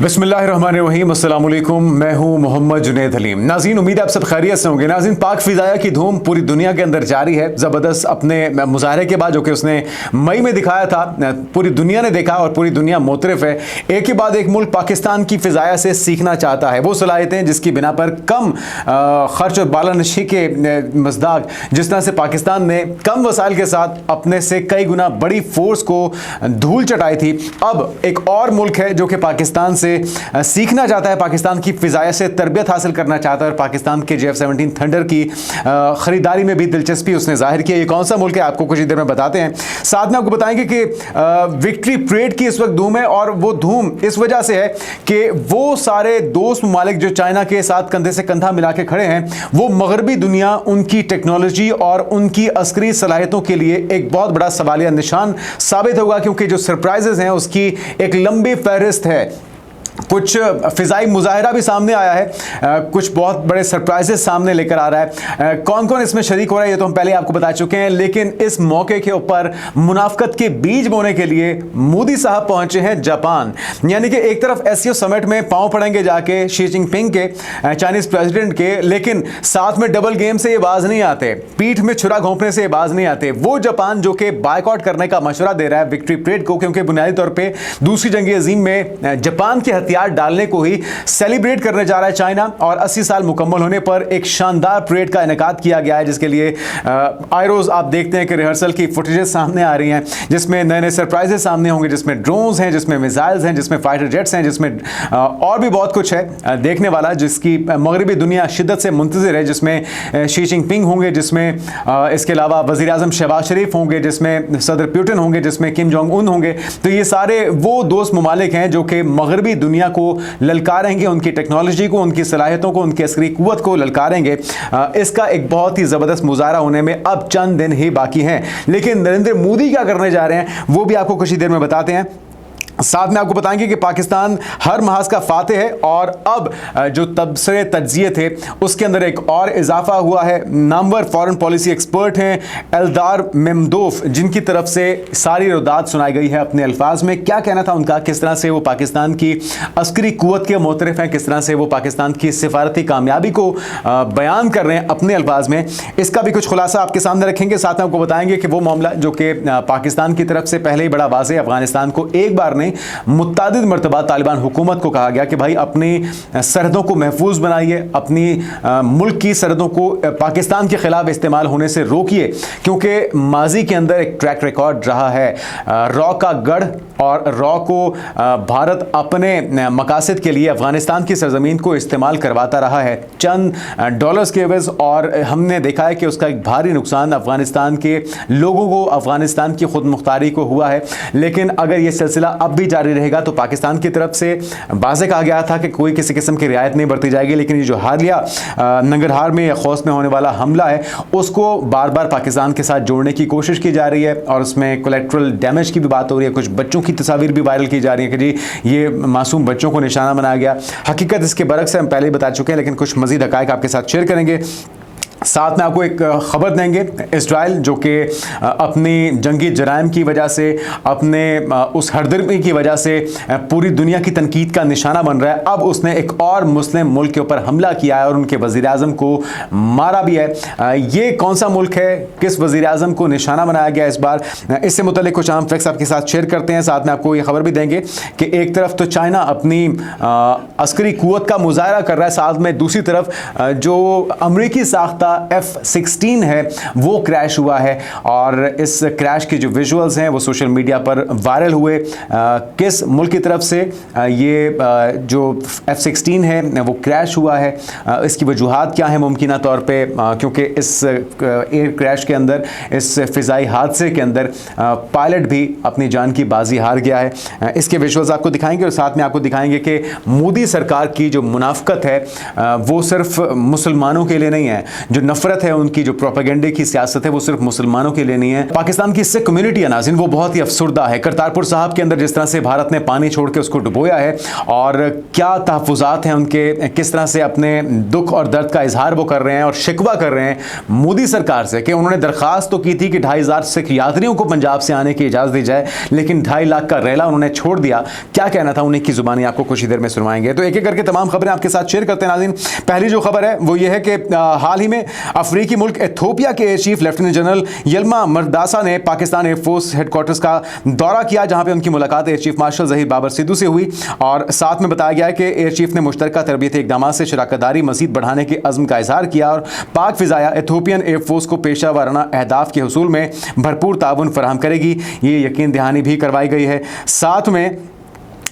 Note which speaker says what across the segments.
Speaker 1: बिस्मिल्लाहिर्रहमानिर्रहीम, अस्सलाम वालेकुम। मैं हूं मोहम्मद जुनैद हलीम। नाज़रीन, उम्मीद है आप सब खैरियत से होंगे। नाज़रीन, पाक फ़िज़ाया की धूम पूरी दुनिया के अंदर जारी है। ज़बरदस्त अपने मुजाहरे के बाद जो कि उसने मई में दिखाया था, पूरी दुनिया ने देखा और पूरी दुनिया मोतरफ़ है। एक के बाद एक मुल्क पाकिस्तान की फ़िज़ाया से सीखना चाहता है। वो सलाहियतें जिसकी बिना पर कम ख़र्च और बालानशी के मज़दाक जिस तरह से पाकिस्तान ने कम वसाइल के साथ अपने से कई गुना बड़ी फ़ोर्स को धूल चटाई थी, अब एक और मुल्क है जो कि पाकिस्तान से सीखना चाहता है, पाकिस्तान की फ़िज़ाया से तरबियत हासिल करना चाहता है और पाकिस्तान के JF-17 थंडर की ख़रीदारी में भी दिलचस्पी उसने जाहिर की है। ये कौन सा मुल्क है आपको कुछ ही देर में बताते हैं। साथ में आपको बताएंगे कि विक्ट्री परेड की इस वक्त धूम है और वो धूम इस वजह से है कि वो सारे दोस्त ममालिक जो चाइना के साथ कंधे से कंधा मिला के खड़े हैं, वो मगरबी दुनिया उनकी टेक्नोलॉजी और उनकी अस्करी सलाहियतों के लिए एक बहुत बड़ा सवालिया निशान साबित होगा, क्योंकि जो सरप्राइजेस हैं उसकी एक लंबी फहरिस्त है। कुछ फ़िज़ाई मुजाहरा भी सामने आया है, कुछ बहुत बड़े सरप्राइजेस सामने लेकर आ रहा है। कौन कौन इसमें शरीक हो रहा है ये तो हम पहले आपको बता चुके हैं, लेकिन इस मौके के ऊपर मुनाफ़क़त के बीज बोने के लिए मोदी साहब पहुंचे हैं जापान। यानी कि एक तरफ SCO समिट में पांव पड़ेंगे जाके शी जिनपिंग के, चाइनीज़ प्रेसिडेंट के, लेकिन साथ में डबल गेम से ये बाज नहीं आते, पीठ में छुरा घोंपने से ये बाज नहीं आते। वो जापान जो कि बायकॉट करने का मशवरा दे रहा है विक्ट्री परेड को, क्योंकि बुनियादी तौर पर दूसरी जंग अज़ीम में जापान के हथियार डालने को ही सेलिब्रेट करने जा रहा है चाइना, और 80 साल मुकम्मल होने पर एक शानदार परेड का इनेकाद किया गया है, जिसके लिए आए रोज आप देखते हैं कि रिहर्सल की फुटेजेस सामने आ रही हैं, जिसमें नए नए सरप्राइजेस सामने होंगे, जिसमें ड्रोन्स हैं, जिसमें मिसाइल्स हैं, जिसमें फाइटर जेट्स हैं, जिसमें और भी बहुत कुछ है देखने वाला, जिसकी मगरबी दुनिया शिद्दत से मुंतज़िर है, जिसमें शी जिनपिंग होंगे, जिसमें इसके अलावा वज़ीर आज़म शहबाज शरीफ होंगे, जिसमें सदर पुतिन होंगे, जिसमें किम जोंग उन होंगे। तो ये सारे वो दोस्त ममालिक हैं जो कि मगरबी दुनिया को ललकारेंगे, उनकी टेक्नोलॉजी को, उनकी सलाहियतों को, उनकी अस्करी कुव्वत को ललकारेंगे। इसका एक बहुत ही ज़बरदस्त मुजाहरा होने में अब चंद दिन ही बाकी हैं। लेकिन नरेंद्र मोदी क्या करने जा रहे हैं वो भी आपको कुछ ही देर में बताते हैं। साथ में आपको बताएंगे कि पाकिस्तान हर महाज का फाते है और अब जो तबसरे तज्जिए थे उसके अंदर एक और इजाफा हुआ है। नामवर फॉरेन पॉलिसी एक्सपर्ट हैं एल्दार मेमदोफ, जिनकी तरफ से सारी रुदात सुनाई गई है अपने अल्फाज में। क्या कहना था उनका, किस तरह से वो पाकिस्तान की अस्करी कुव्वत के मोतरफ हैं, किस तरह से वो पाकिस्तान की सिफारती कामयाबी को बयान कर रहे हैं अपने अल्फाज में, इसका भी कुछ खुलासा आपके सामने रखेंगे। साथ में आपको बताएंगे कि वो मामला जो कि पाकिस्तान की तरफ से पहले ही बड़ा वाज़ेह, अफगानिस्तान को एक बार नहीं मुत्तादिद मरतबा तालिबान हुकूमत को कहा गया कि भाई अपनी सरहदों को महफूज बनाइए, अपनी मुल्क की सरहदों को पाकिस्तान के खिलाफ इस्तेमाल होने से रोकिए, क्योंकि माजी के अंदर एक ट्रैक रिकॉर्ड रहा है रॉ का गढ़, और रॉ को भारत अपने मकासद के लिए अफगानिस्तान की सरजमीन को इस्तेमाल करवाता रहा है चंद डॉलर्स के एवज, और हमने देखा है कि उसका एक भारी नुकसान अफगानिस्तान के लोगों को, अफगानिस्तान की खुद मुख्तारी को हुआ है। लेकिन अगर ये सिलसिला अब भी जारी रहेगा तो पाकिस्तान की तरफ से वाज़ेह कहा गया था कि कोई किसी किस्म की रियायत नहीं बरती जाएगी, लेकिन ये जो हालिया नंगरहार में या खौस में होने वाला हमला है उसको बार बार पाकिस्तान के साथ जोड़ने की कोशिश की जा रही है, और उसमें कोलेक्ट्रल डैमेज की भी बात हो रही है। कुछ बच्चों की तस्वीर भी वायरल की जा रही है कि जी ये मासूम बच्चों को निशाना बनाया गया। हकीकत इसके बरक्स है, हम पहले ही बता चुके हैं, लेकिन कुछ मजीद हक़ाइक़ आपके साथ शेयर करेंगे। साथ में आपको एक ख़बर देंगे, इजराइल जो कि अपनी जंगी जराइम की वजह से, अपने उस हरदर्मी की वजह से पूरी दुनिया की तनकीद का निशाना बन रहा है, अब उसने एक और मुस्लिम मुल्क के ऊपर हमला किया है और उनके वज़ीर आज़म को मारा भी है। ये कौन सा मुल्क है, किस वज़ीर आज़म को निशाना बनाया गया इस बार, इससे मुतल्लिक़ कुछ अहम फैक्ट्स आपके साथ शेयर करते हैं। साथ में आपको ये खबर भी देंगे कि एक तरफ तो चाइना अपनी अस्करी कुव्वत का मुजाहरा कर रहा है, साथ में दूसरी तरफ जो अमरीकी साख्ता F-16 है वो क्रैश हुआ है, और इस क्रैश के जो विजुअल्स हैं वो सोशल मीडिया पर वायरल हुए। किस मुल्क की तरफ से ये जो F-16 है वो क्रैश हुआ है, इसकी वजूहात क्या है मुमकिन तौर पे, क्योंकि इस एयर क्रैश के अंदर, इस फ़िज़ाई हादसे के अंदर पायलट भी अपनी जान की बाजी हार गया है। इसके विजुअल्स आपको दिखाएंगे और साथ में आपको दिखाएंगे कि मोदी सरकार की जो मुनाफ़क़त है वो सिर्फ मुसलमानों के लिए नहीं है, जो नफरत है, उनकी जो प्रोपेगेंडे की सियासत है वो सिर्फ मुसलमानों के लिए नहीं है। पाकिस्तान की सिख कम्युनिटी है नाज़रीन, वो बहुत ही अफसुर्दा है। करतारपुर साहब के अंदर जिस तरह से भारत ने पानी छोड़ के उसको डुबोया है और क्या तहफ़्फ़ुज़ात हैं उनके, किस तरह से अपने दुख और दर्द का इजहार वो कर रहे हैं और शिकवा कर रहे हैं मोदी सरकार से कि उन्होंने दरख्वास्त तो की थी कि 2500 सिख यात्रियों को पंजाब से आने की इजाज़त दी जाए, लेकिन 2.5 लाख का रेला उन्होंने छोड़ दिया। क्या कहना था उन्हीं की जुबानी आपको कुछ ही देर में सुनवाएंगे। तो एक एक करके तमाम खबरें आपके साथ शेयर करते हैं नाज़रीन। पहली जो खबर है वो ये है कि हाल ही में अफ्रीकी मुल्क एथियोपिया के एयर चीफ लेफ्टिनेंट जनरल यल्मा मरदासा ने पाकिस्तान एयरफोर्स हेडक्वार्टर्स का दौरा किया, जहां पे उनकी मुलाकात air chief marshal Zaheer Babar Sidhu से हुई और साथ में बताया गया है कि एयर चीफ ने मुश्तरका तरबियती इक़दाम से शराकतदारी मज़ीद बढ़ाने के अज़्म का इज़हार किया और पाक फ़िज़ाया एथियोपियन एयरफोर्स को पेशा वाराना अहदाफ के हुसूल में भरपूर ताउन फराहम करेगी, ये यकीन दहानी भी करवाई गई है। साथ में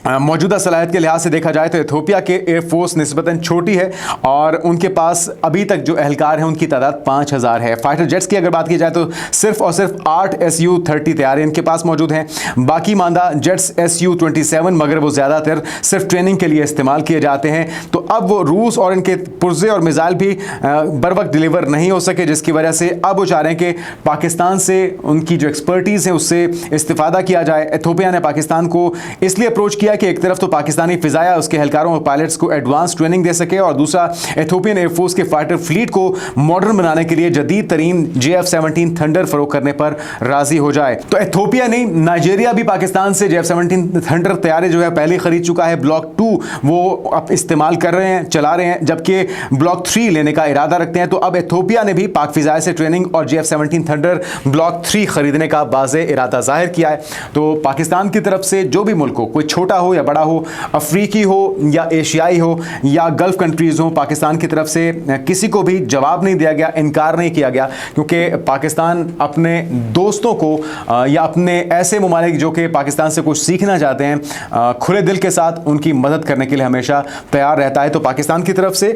Speaker 1: मौजूदा सलाहियत के लिहाज से देखा जाए तो एथियोपिया के एयरफोर्स निस्बतन छोटी है और उनके पास अभी तक जो एहलकार हैं उनकी तादाद 5000 है। फाइटर जेट्स की अगर बात की जाए तो सिर्फ और सिर्फ 8 SU-30 तैयारे इनके पास मौजूद हैं। बाकी मानदा जेट्स SU-27 मगर वो ज़्यादातर सिर्फ ट्रेनिंग के लिए इस्तेमाल किए जाते हैं। तो अब वो रूस और इनके पुर्जे और मिसाइल भी बर वक्त डिलीवर नहीं हो सके, जिसकी वजह से अब वो चाह रहे हैं कि पाकिस्तान से उनकी जो एक्सपर्टीज़ है उससे इस्तिफादा किया जाए। एथियोपिया ने पाकिस्तान को इसलिए अप्रोच किया कि एक तरफ तो पाकिस्तानी फिजाया उसके एहलकारों और पायलट्स को एडवांस ट्रेनिंग दे सके और दूसरा एथियोपियन एयरफोर्स के फाइटर फ्लीट को मॉडर्न बनाने के लिए जदीद तरीन JF-17 थंडर फरोख करने पर राजी हो जाए। तो एथियोपिया नहीं, नाइजीरिया भी पाकिस्तान से JF-17 थंडर तैयारे जो है पहले खरीद चुका है। ब्लॉक 2 वो अब इस्तेमाल कर रहे हैं, चला रहे हैं, जबकि ब्लॉक 3 लेने का इरादा रखते हैं। तो अब एथियोपिया ने भी पाक फिजाया से ट्रेनिंग और JF-17 थंडर ब्लॉक 3 खरीदने का वाज़े इरादा जाहिर किया है। तो पाकिस्तान की तरफ से जो भी मुल्क हो, कोई छोटा हो या बड़ा हो, अफ्रीकी हो या एशियाई हो या गल्फ कंट्रीज़ हो, पाकिस्तान की तरफ से किसी को भी जवाब नहीं दिया गया, इनकार नहीं किया गया, क्योंकि पाकिस्तान अपने दोस्तों को या अपने ऐसे ममालिक जो कि पाकिस्तान से कुछ सीखना चाहते हैं खुले दिल के साथ उनकी मदद करने के लिए हमेशा तैयार रहता है। तो पाकिस्तान की तरफ से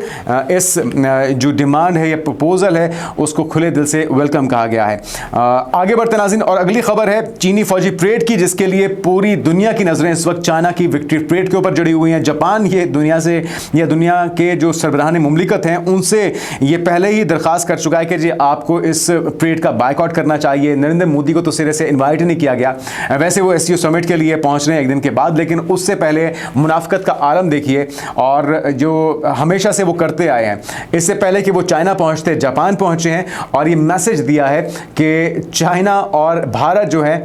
Speaker 1: इस जो डिमांड है या प्रपोजल है उसको खुले दिल से वेलकम कहा गया है। आगे बढ़ते नाज़रीन और अगली खबर है चीनी फौजी परेड की, जिसके लिए पूरी दुनिया की नज़रें इस वक्त चाइना की विक्ट्री परेड के ऊपर जड़ी हुई हैं। जापान ये दुनिया से या दुनिया के जो सरबराहान मुमलिकत हैं उनसे ये पहले ही दरख्वास्त कर चुका है कि जी आपको इस परेड का बायकॉट करना चाहिए। नरेंद्र मोदी को तो सिरे से इन्वाइट नहीं किया गया। वैसे वो SCO समिट के लिए पहुंच रहे हैं एक दिन के बाद, लेकिन उससे पहले मुनाफकत का आलम देखिए और जो हमेशा से वो करते आए हैं। इससे पहले कि वो चाइना पहुंचते जापान पहुंचे हैं और ये मैसेज दिया है कि चाइना और भारत जो है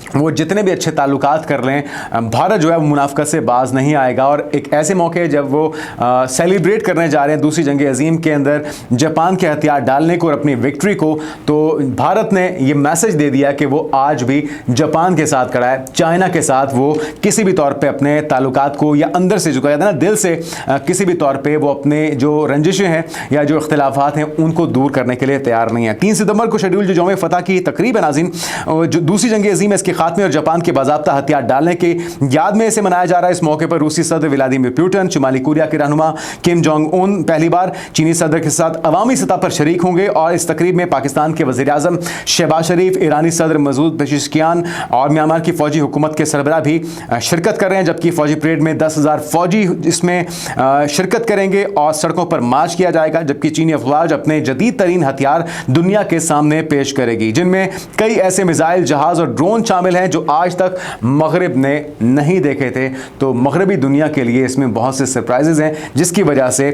Speaker 1: वो जितने भी अच्छे ताल्लुकात कर लें, भारत जो है वो मुनाफकत से बाज नहीं आएगा। और एक ऐसे मौके जब वो सेलिब्रेट करने जा रहे हैं दूसरी जंग अजीम के अंदर जापान के हथियार डालने को और अपनी विक्ट्री को, तो भारत ने ये मैसेज दे दिया कि वो आज भी जापान के साथ खड़ा है, चाइना के साथ वो किसी भी तौर पे अपने ताल्लुकात को या अंदर से झुका जाता है ना, दिल से किसी भी तौर पे वो अपने जो रंजिशें हैं या जो इख्तिलाफात हैं उनको दूर करने के लिए तैयार नहीं है। 3 सितंबर को शेड्यूल जो यौम फतह की तकरीब है नाज़रीन, जो दूसरी जंग अजीम है इसके खात्मे और जापान के बाज़ाब्ता हथियार डालने के याद में इसे मनाया जा रहा है। इस मौके पर रूसी सदर व्लादिमीर पुतिन, शुमाली कोरिया के रहनुमा किम जोंग उन पहली बार चीनी सदर के साथ अवामी सतह पर शरीक होंगे और इस तकरीब में पाकिस्तान के वज़ीर आज़म शहबाज शरीफ, ईरानी सदर मसूद पेज़ेश्कियान और म्यांमार की फ़ौजी हुकूमत के सरबराह भी शिरकत कर रहे हैं। जबकि फ़ौजी परेड में 10,000 फ़ौजी इसमें शिरकत करेंगे और सड़कों पर मार्च किया जाएगा, जबकि चीनी अफवाज अपने जदीद तरीन हथियार दुनिया के सामने पेश करेगी, जिनमें कई ऐसे मिसाइल, जहाज़ और ड्रोन शामिल हैं जो आज तक मगरिब ने नहीं देखे थे। तो मगरबी दुनिया के लिए इसमें बहुत से सरप्राइजेज हैं, जिसकी वजह से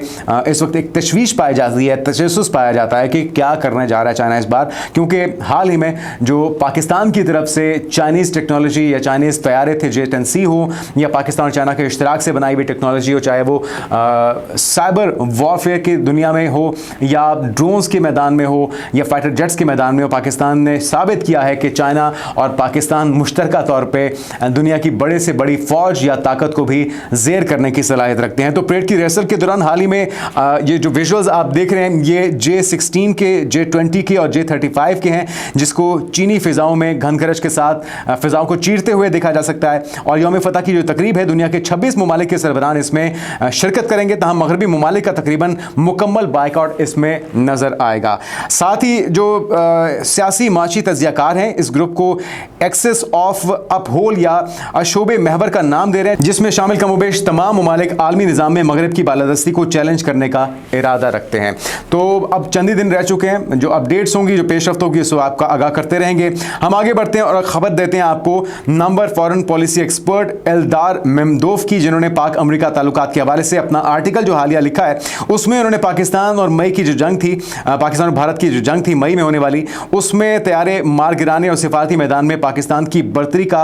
Speaker 1: इस वक्त एक तशवीश पाई जाती है, तशस्सुस पाया जाता है कि क्या करने जा रहा है चाइना इस बार। क्योंकि हाल ही में जो पाकिस्तान की तरफ से चाइनीज़ टेक्नोलॉजी या चाइनीज़ तैयारे थे, J-10C हो या पाकिस्तान और चाइना के इश्तराक से बनाई हुई टेक्नोलॉजी हो, चाहे वो साइबर वॉरफेयर की दुनिया में हो या ड्रोन्स के मैदान में हो या फाइटर जेट्स के मैदान में हो, पाकिस्तान ने साबित किया है कि चाइना और पाकिस्तान मुश्तरका तौर पे दुनिया की बड़े से बड़ी फौज या ताकत को भी ज़ेर करने की सलाहियत रखते हैं। तो परेड की रिहर्सल के दौरान हाल ही में ये जो विजुअल्स आप देख रहे हैं ये J-16 के, J-20 के और J-35 के हैं, जिसको चीनी फ़िज़ाओं में घनखरच के साथ फ़िज़ाओं को चीरते हुए देखा जा सकता है। और यौम फतह की जो तकरीब है, दुनिया के 26 ममालिक के सरबराहान इसमें शिरकत करेंगे, तहम मगरबी ममालिक का तकरीबन मुकम्मल बायकॉट इसमें नज़र आएगा। साथ ही जो सियासी माशी तज्ज़ियाकार हैं, इस ग्रुप को एक्सेस एक्सिस ऑफ अपहोल या अशोबे महवर का नाम दे रहे हैं, जिसमें शामिल कमोबेश तमाम ममालिक आलमी निज़ाम में मगरब की बालादस्ती को चैलेंज करने का इरादा रखते हैं। तो अब चंद ही दिन रह चुके हैं, जो अपडेट्स होंगी, जो पेशरफ्त होगी, उसको आपका आगाह करते रहेंगे। हम आगे बढ़ते हैं और खबर देते हैं आपको नंबर फॉरेन पॉलिसी एक्सपर्ट एल्दार मेमदोव की, जिन्होंने पाक अमेरिका ताल्लुकात के हवाले से अपना आर्टिकल जो हालिया लिखा है, उसमें उन्होंने पाकिस्तान और मई की जो जंग थी, पाकिस्तान और भारत की जो जंग थी मई में होने वाली, उसमें तैयारे मार गिराने और सिफारती मैदान में पाकिस्तान की बढ़तरी का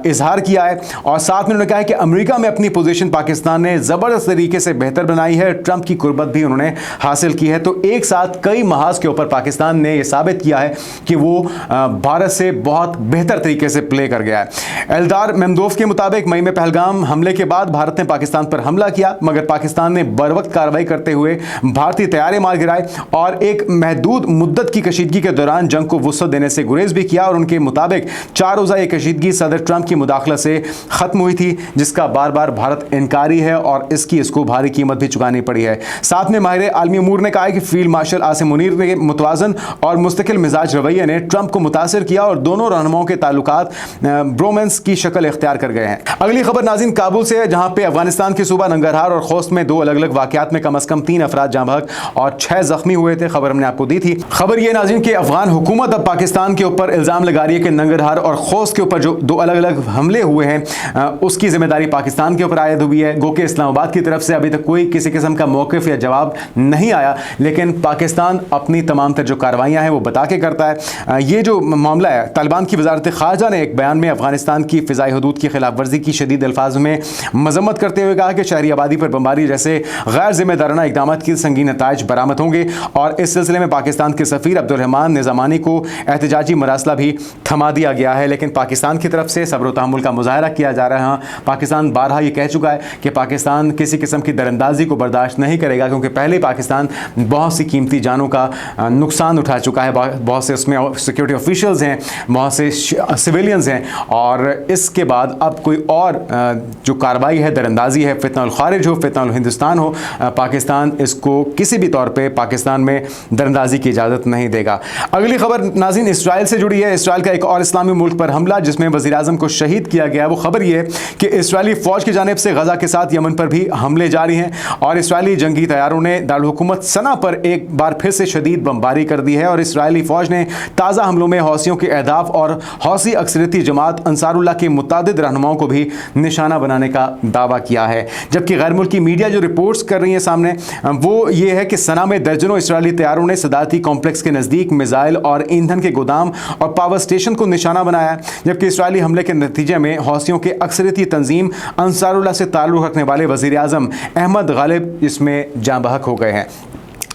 Speaker 1: इजहार किया है। और साथ में उन्होंने कहा है कि अमेरिका में अपनी पोजीशन पाकिस्तान ने जबरदस्त तरीके से बेहतर बनाई है, ट्रंप की कुर्बत भी उन्होंने हासिल की है। तो एक साथ कई महाज के ऊपर पाकिस्तान ने यह साबित किया है कि वो भारत से बहुत बेहतर तरीके से प्ले कर गया है। एल्दार मेमदोव के मुताबिक मई में पहलगाम हमले के बाद भारत ने पाकिस्तान पर हमला किया, मगर पाकिस्तान ने बरवक्त कार्रवाई करते हुए भारतीय तैयारे मार गिराए और एक महदूद मुद्दत की कशीदगी के दौरान जंग को वुसअत देने से गुरेज भी किया। और उनके मुताबिक 4 रोज़ा ये कशीदगी सदर ट्रंप की मुदाखलत से खत्म हुई थी, जिसका बार बार भारत इनकारी है और इसको भारी कीमत भी चुकानी पड़ी है। साथ में माहिर आलमी अमूर ने कहा है कि फील्ड मार्शल आसिम मुनीर के मुतवाजन और मुस्तकिल मिजाज रवैये ने ट्रंप को मुतासिर किया और दोनों रहनुमाओं के ताल्लुकात ब्रोमेंस की शक्ल इख्तियार कर गए हैं। अगली खबर नाज़रीन काबुल से है, जहां पे अफगानिस्तान के सूबा नंगरहार और खोस्त में 2 अलग अलग वाकयात में कम अज कम 3 अफराद जाँ बहक और 6 जख्मी हुए थे। खबर हमने आपको दी थी। खबर यह नाज़रीन कि अफगान हुकूमत अब पाकिस्तान के ऊपर इल्ज़ाम लगा रही है कि नंगरहार और खोस्त के ऊपर जो 2 अलग अलग हमले हुए हैं, उसकी जिम्मेदारी पाकिस्तान के ऊपर आयद हुई है। गो कि इस्लामाबाद की तरफ से अभी तक कोई किसी किस्म का मौक़िफ़ या जवाब नहीं आया, लेकिन पाकिस्तान अपनी तमाम तर जो कार्रवाइयाँ हैं वो बता के करता है। ये जो मामला है, तालिबान की वजारत ख़ारजा ने एक बयान में अफगानिस्तान की फ़िज़ाई हदूद की खिलाफ वर्जी की शदीद अल्फाज में मजम्मत करते हुए कहा कि शहरी आबादी पर बमबारी जैसे गैर जिम्मेदाराना इक़दाम की संगीन नताइज बरामद होंगे। और इस सिलसिले में पाकिस्तान के सफ़ीर अब्दुर्रहमान निज़ामानी को एहतजाजी मरासला भी थमा दिया गया है, लेकिन पाकिस्तान की तरफ से सब्र व तहम्मुल का मुज़ाहरा किया जा रहा है। पाकिस्तान बारहा ये कह चुका है कि पाकिस्तान किसी किस्म की दरअंदाजी को बर्दाश्त नहीं करेगा, क्योंकि पहले पाकिस्तान बहुत सी कीमती जानों का नुकसान उठा चुका है। बहुत से उसमें सिक्योरिटी ऑफिशियल्स हैं, बहुत से सिविलियंस हैं, और इसके बाद अब कोई और जो कार्रवाई है, दरअंदाजी है, फितना उल खारिज हो, फितना उल हिंदुस्तान हो, पाकिस्तान इसको किसी भी तौर पे पाकिस्तान में दरअंदाजी की इजाज़त नहीं देगा। अगली खबर नाज़रीन इसराइल से जुड़ी है। इसराइल का एक और इस्लामी मुल्क पर हमला जिसमें वज़ीर आज़म को शहीद किया गया। वो खबर ये है कि इसराइली फ़ौज की जानिब से गज़ा के साथ यमन पर भी हमले जारी हैं और इसराइली जंगी तैयारों ने दारुल हुकूमत सना पर एक बार फिर से शदीद बमबारी कर दी है। और इसराइली फ़ौज ने ताज़ा हमलों में हौसियों के अहदाफ और हौसी अक्सरियती जमात अंसारुल्लाह के मुतादिद रहनुमाओं को भी निशाना बनाने का दावा किया है। जबकि गैर मुल्की मीडिया जो रिपोर्ट्स कर रही है सामने, वो ये है कि सना में दर्जनों इसराइली तैयारों ने सदारती कॉम्प्लेक्स के नज़दीक मिसाइल और ईंधन के गोदाम और पावर स्टेशन को निशाना बनाया। जबकि इसराइली हमले के नतीजे में हौसियों के अक्सरियती तंजीम अंसारुल्लाह से ताल्लुक़ रखने वाले वज़ीर आज़म अहमद गालिब इसमें जाँ बहक हो गए हैं।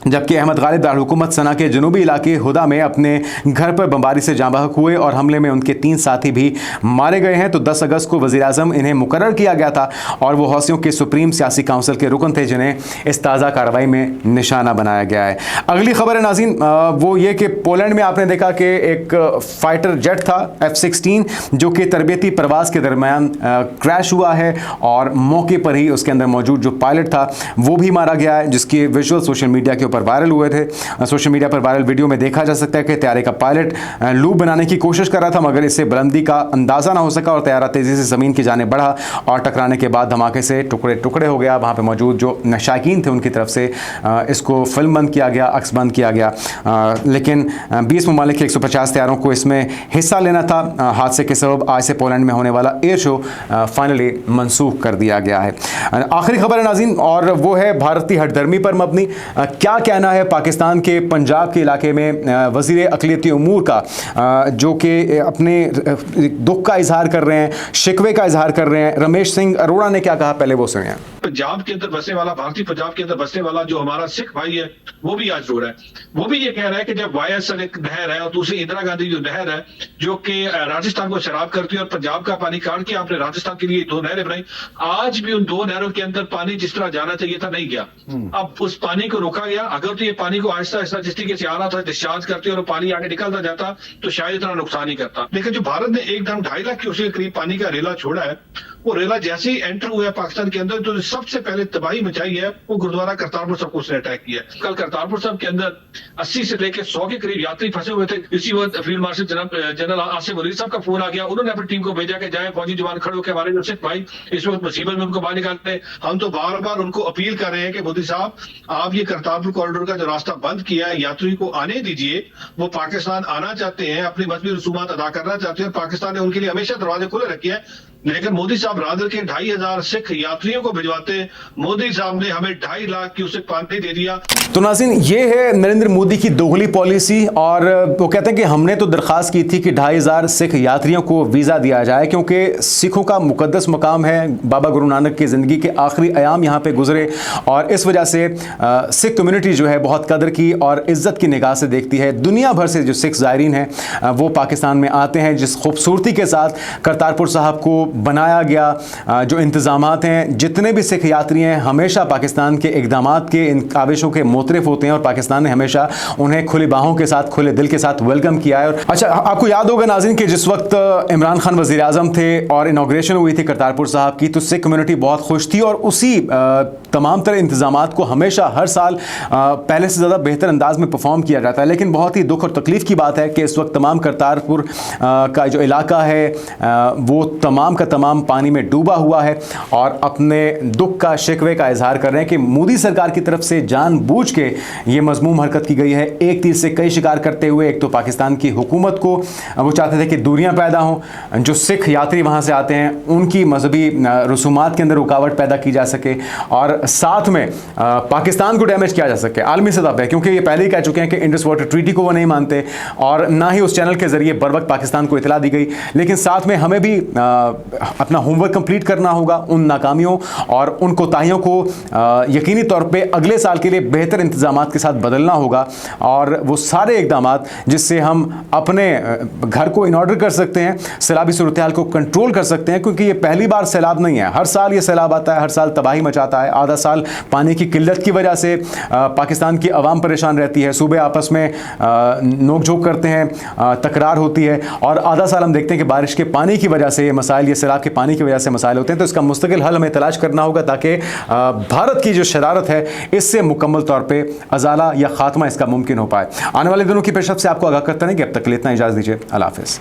Speaker 1: जबकि अहमद गालिब दारुल हुकूमत सना के जनूबी इलाके हुदा में अपने घर पर बमबारी से जाँ बहक हुए और हमले में उनके 3 साथी भी मारे गए हैं। तो 10 अगस्त को वज़ीर आज़म इन्हें मुकर्रर किया गया था और वो हौसियों के सुप्रीम सियासी काउंसिल के रुकन थे, जिन्हें इस ताज़ा कार्रवाई में निशाना बनाया गया है। अगली खबर है नाज़रीन, वो ये कि पोलैंड में आपने देखा कि एक फ़ाइटर जेट था F-16 जो कि तरबियती प्रवास के दरमियान क्रैश हुआ है और मौके पर ही उसके अंदर मौजूद जो पायलट था वो भी मारा गया है, जिसके विजुअल सोशल मीडिया के ऊपर वायरल हुए थे। सोशल मीडिया पर वायरल वीडियो में देखा जा सकता है कि तैयारे का पायलट लूप बनाने की कोशिश कर रहा था, मगर इससे बुलंदी का अंदाज़ा ना हो सका और तैयारा तेज़ी से ज़मीन की जाने बढ़ा और टकराने के बाद धमाके से टुकड़े टुकड़े हो गया। वहाँ पे मौजूद जो शायकीन थे उनकी तरफ से इसको फिल्म बंद किया गया, अक्स बंद किया गया, लेकिन 20 ममालिक के 150 तैयारों को इसमें हिस्सा लेना था। हादसे के सबब आज से पोलैंड में होने वाला एयर शो फाइनली मनसूख कर दिया गया है। आखिरी खबर है नाज़रीन, और वो है भारतीय हठधर्मी पर मबनी। क्या कहना है पाकिस्तान के पंजाब के इलाके में वज़ीर अक़लियती उमूर का, जो कि अपने दुख का इजहार कर रहे हैं, शिकवे का इजहार कर रहे हैं। रमेश सिंह अरोड़ा ने क्या कहा, पहले वो सुनिए।
Speaker 2: पंजाब के अंदर बसने वाला, भारतीय पंजाब के अंदर बसने वाला जो हमारा सिख भाई है, वो भी आज रो रहा है। वो भी ये कह रहा है कि जब YSL एक नहर है और दूसरी इंदिरा गांधी जो नहर है जो कि राजस्थान को शराब करती है और पंजाब का पानी काट के आपने राजस्थान के लिए 2 नहरें बनाई, आज भी उन 2 नहरों के अंदर पानी जिस तरह जाना चाहिए था नहीं गया। अब उस पानी को रोका गया। अगर तो ये पानी को आहिस्ता आहिस्ता जिस तरीके से आ रहा था डिस्चार्ज करते और पानी आगे निकलता जाता तो शायद इतना नुकसान नहीं करता। लेकिन जो भारत ने एकदम 2.5 लाख क्यूसेक के करीब पानी का रेला छोड़ा है, वो रेला जैसे ही एंटर हुआ पाकिस्तान के अंदर तो सबसे पहले तबाही मचाई है वो गुरुद्वारा करतारपुर साहब को उसने अटैक किया। कल करतारपुर साहब के अंदर 80 से लेकर 100 के करीब यात्री फंसे हुए थे। इसी वक्त field marshal general Asif Ali साहब का फोन आ गया, उन्होंने अपनी टीम को भेजा कि जाए फौजी जवान खड़े होकर हमारे जो सिख भाई इस वक्त मुसीबत में उनको बाहर निकालते हैं। हम तो बार बार उनको अपील कर रहे हैं कि मोदी साहब आप ये करतारपुर कॉरिडोर का जो रास्ता बंद किया है यात्री को आने दीजिए। वो पाकिस्तान आना चाहते हैं, अपनी मजहबी रसूमात अदा करना चाहते हैं, पाकिस्तान ने उनके लिए हमेशा दरवाजे खुले रखे हैं। लेकिन मोदी साहब रादर के 2500 सिख यात्रियों को भिजवाते हैं। मोदी साहब ने हमें 2.5 लाख क्यूसेक पानी दे दिया।
Speaker 1: तो नाज़रीन, ये है नरेंद्र मोदी की दोगली पॉलिसी। और वो कहते हैं कि हमने तो दरख्वास्त की थी कि 2500 सिख यात्रियों को वीज़ा दिया जाए, क्योंकि सिखों का मुकद्दस मकाम है। बाबा गुरु नानक की ज़िंदगी के आखिरी अयाम यहाँ पे गुजरे और इस वजह से सिख कम्युनिटी जो है बहुत कदर की और इज़्ज़त की निगाह से देखती है। दुनिया भर से जो सिख ज़ायरीन हैं वो पाकिस्तान में आते हैं। जिस खूबसूरती के साथ करतारपुर साहब को बनाया गया, जो इंतज़ामात हैं, जितने भी सिख यात्री हैं हमेशा पाकिस्तान के इक़दामात के इन काविशों के मोतरफ होते हैं और पाकिस्तान ने हमेशा उन्हें खुली बाहों के साथ, खुले दिल के साथ वेलकम किया है। और अच्छा, आपको याद होगा नाज़रीन कि जिस वक्त इमरान खान वज़ीर आज़म थे और इनॉग्रेशन हुई थी करतारपुर साहब की, तो सिख कम्युनिटी बहुत खुश थी और उसी तमाम तरह इंतज़ामात को हमेशा हर साल पहले से ज़्यादा बेहतर अंदाज में परफॉर्म किया जाता है। लेकिन बहुत ही दुख और तकलीफ़ की बात है कि इस वक्त तमाम करतारपुर का जो इलाका है वो तमाम का तमाम पानी में डूबा हुआ है और अपने दुख का शिकवे का इजहार कर रहे हैं कि मोदी सरकार की तरफ से जानबूझ के ये मजमूम हरकत की गई है। एक तीर से कई शिकार करते हुए, एक तो पाकिस्तान की हुकूमत को वो चाहते थे कि दूरियां पैदा हों, जो सिख यात्री वहां से आते हैं उनकी मजहबी रसूमात के अंदर रुकावट पैदा की जा सके और साथ में पाकिस्तान को डैमेज किया जा सके आलमी सतह पर, क्योंकि ये पहले ही कह चुके हैं कि इंडस वाटर ट्रीटी को वो नहीं मानते और ना ही उस चैनल के जरिए बर वक्त पाकिस्तान को इतला दी गई। लेकिन साथ में हमें भी अपना होमवर्क कंप्लीट करना होगा, उन नाकामियों और उन कोताहियों को यकीनी तौर पे अगले साल के लिए बेहतर इंतजामात के साथ बदलना होगा और वो सारे इकदामात जिससे हम अपने घर को इन ऑर्डर कर सकते हैं, सैलाबी सूरत हाल को कंट्रोल कर सकते हैं। क्योंकि ये पहली बार सैलाब नहीं है, हर साल ये सैलाब आता है, हर साल तबाही मचाता है। आधा साल पानी की किल्लत की वजह से पाकिस्तान की आवाम परेशान रहती है, सूबे आपस में नोक झोंक करते हैं, तकरार होती है और आधा साल हम देखते हैं कि बारिश के पानी की वजह से ये मसाइल, ये सैलाब के पानी की वजह से मसाइल होते हैं। तो इसका मुस्तकिल हल हमें तलाश करना होगा ताकि भारत की जो शरारत है इससे मुकम्मल तौर पे अजाला या खात्मा इसका मुमकिन हो पाए। आने वाले दिनों की पेशरफ से आपको आगाह करते हैं कि अब तक के लिए इतना इजाज़त दीजिए। अल्लाह हाफ़िज़।